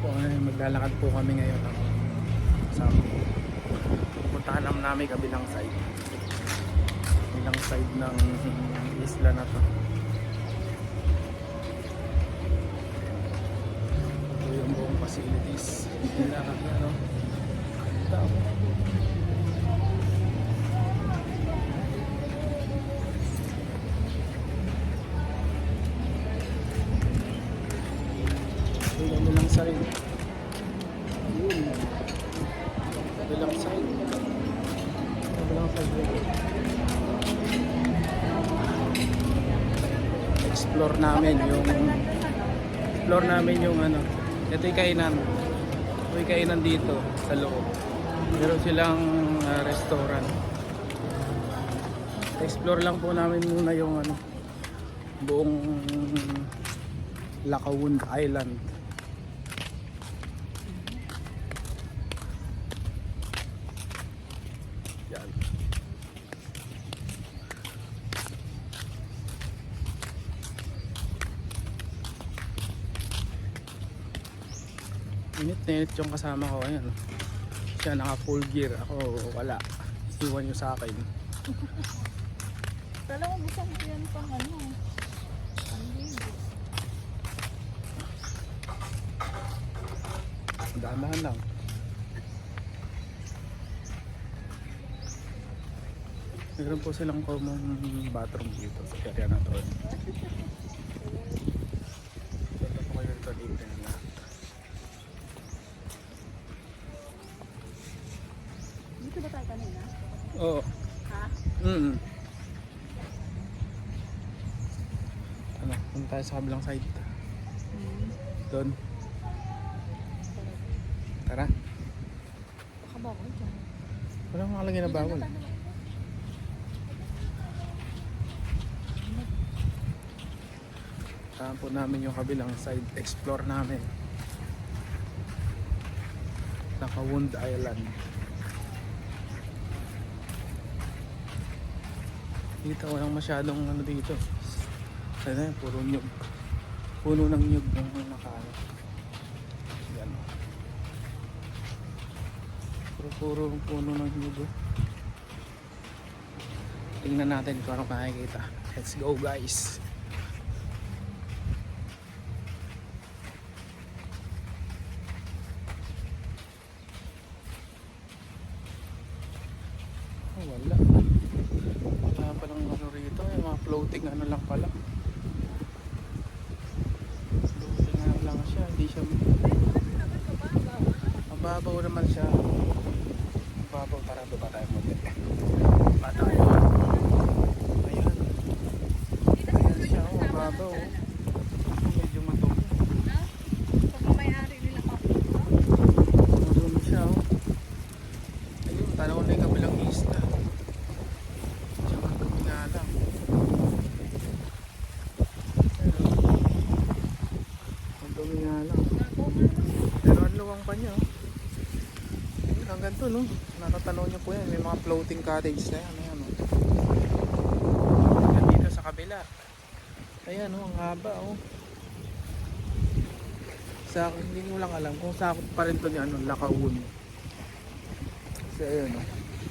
po, maglalakad po kami ngayon sa puntahan namin kabilang side ng isla na to. Ito yung buong facilities nila, ano. Kabilang side. Yun. Kabilang side. Kabilang side. Explore namin yung ano. Ito yung kainan. Ito yung kainan dito sa loob. Meron silang restaurant. Explore lang po namin muna yung ano, buong Lacaun Island. Yan. Init na init yung kasama ko. Ayan. Siya naka full gear. Ako wala. Iwan nyo sa akin. Talagang gusto ko yan pang ano. Dahan-dahan lang. Meron po silang common bathroom dito sa area na to. Ito po kayo ito dito na lahat. Dito ba tayo kanina? Oo. Ha? Ano, punta tayo sa kabilang side. Doon. Tara. Baka bawal dyan. Walang makalagay na bawal. Saan po namin yung kabilang side. Explore namin. Lacaun Island. Dito walang masyadong ano dito. Sana puro nyug. Puno ng nyug ng nakaano. Yan. Puro puno ng nyug. Tingnan natin kung ano makikita. Let's go guys. Oh, wala palang ano rito, yung mga floating ano lang pala. Floating ano lang siya, hindi siya mababaw naman siya. Mababaw, tara ba tayo mo din. Ba tayo? Ayan. Ayan siya, mababaw. Medyo matumi. Pagmamayari nila pa. Matumi siya. Ayun, tanaw na yung kabilang isla. Pero ang luwang pa niya. Hanggang to, no? Natatanaw niyo po yan. May mga floating cottage na yan. Ayan, oh. Hanggang dito sa kabila. Ayan, oh, ang haba, oh. Sa akin, hindi ko lang alam kung sakot pa rin to ni ano, Lacaun. Kasi ayun, oh.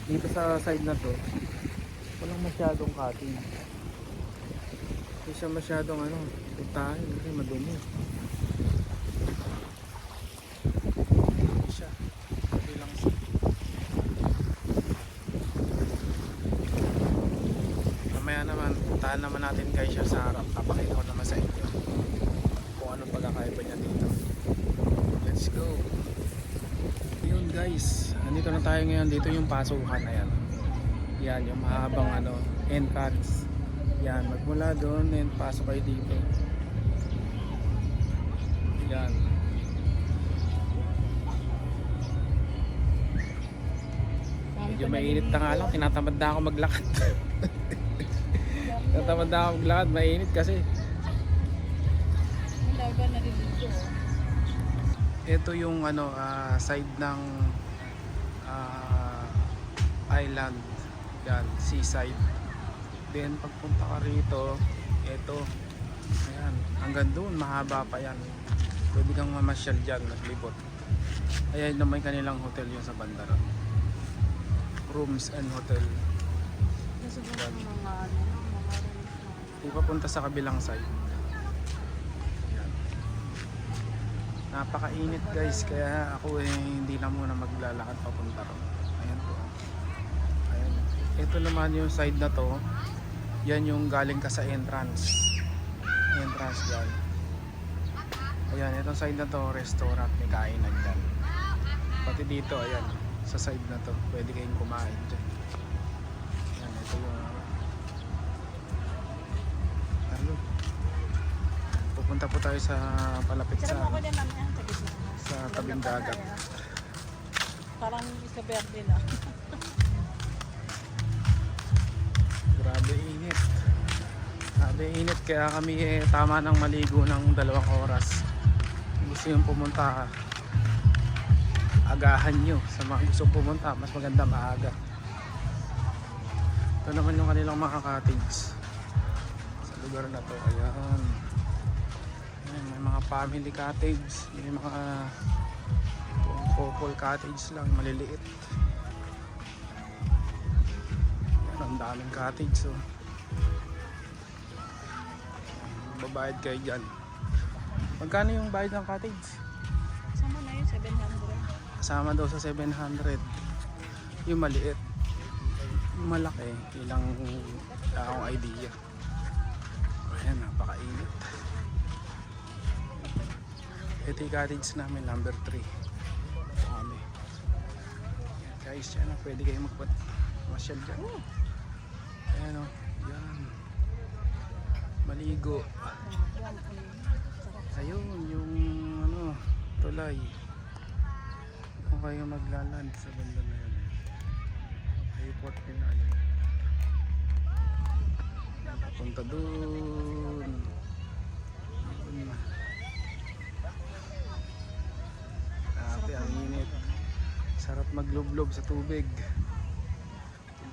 Dito sa side na to, walang masyadong cottage. Hindi siya masyadong ano, puntahan kasi madumi. Siya. Kabilang sa. Mamaya naman, puntahan naman natin guys siya sa harap. Papakita ko naman sa inyo kung anong pagkakaiba niya dito. Let's go. Yun guys, andito na tayo ngayon. Dito yung pasukan na yan. Yan, yung mahabang ano, entrance. Yan, magmula doon and pasok kayo dito. Yan. Medyo mainit na nga lang, tinatamad na ako maglakad. Tinatamad na ako maglakad, mainit kasi. Malaga na rin dito. Ito yung ano, side ng island. Yan, seaside. Then pagpunta ka rito, ito. Ayan, hanggang doon mahaba pa yan. Pwede kang mamasyal dyan, naglibot. Ayan naman kanilang hotel yun sa Bandaran. Rooms and hotel. Kasi siguro mga ano, mga rooms na. Di papunta sa kabilang side. Ayan. Napakainit guys, kaya ako hindi na muna maglalakad papunta ron. Ayan po. Ayan. Ito naman yung side na to. Yan yung galing ka sa entrance. Entrance dyan. Ayan, itong side na to, restaurant, may kainan dyan. Pati dito, ayan, sa side na to, pwede kayong kumain dyan. Ayan, ito yung ano. Pupunta po tayo sa palapit Sira mo sa ako din namin yan sa gitna. sa tabing dagat. Parang isa verde na. Grabe init. Grabe init, kaya kami tama ng maligo ng 2 oras. Gusto yung pumunta, agahan nyo. Sa mga gusto pumunta, mas maganda maaga. Ito naman yung kanilang mga cottage sa lugar na to. Ayan. Ayan, may mga family cottage, may mga couple cottage lang, maliliit. Ayan, ang daming cottage. So babayad kayo dyan. Magkano yung bayad ng cottage? Sama na yun, 700. Kasama daw sa 700. Yung maliit. Yung malaki, ilang akong idea. Ayan, napakainit. Ito yung cottage namin, number 3. Ito kami. Ayan, guys, yan na, pwede kayo magpasyal dyan. Ayan o, yan. Maligo. Ayun, yung ano, tulay. Kung kayo maglaland sa banda na yun. Airport nila yun. Punta dun. Grabe, ang init. Sarap maglublob sa tubig.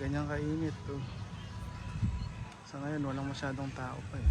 Ganyan kainit to. Sa ngayon, walang masyadong tao pa eh.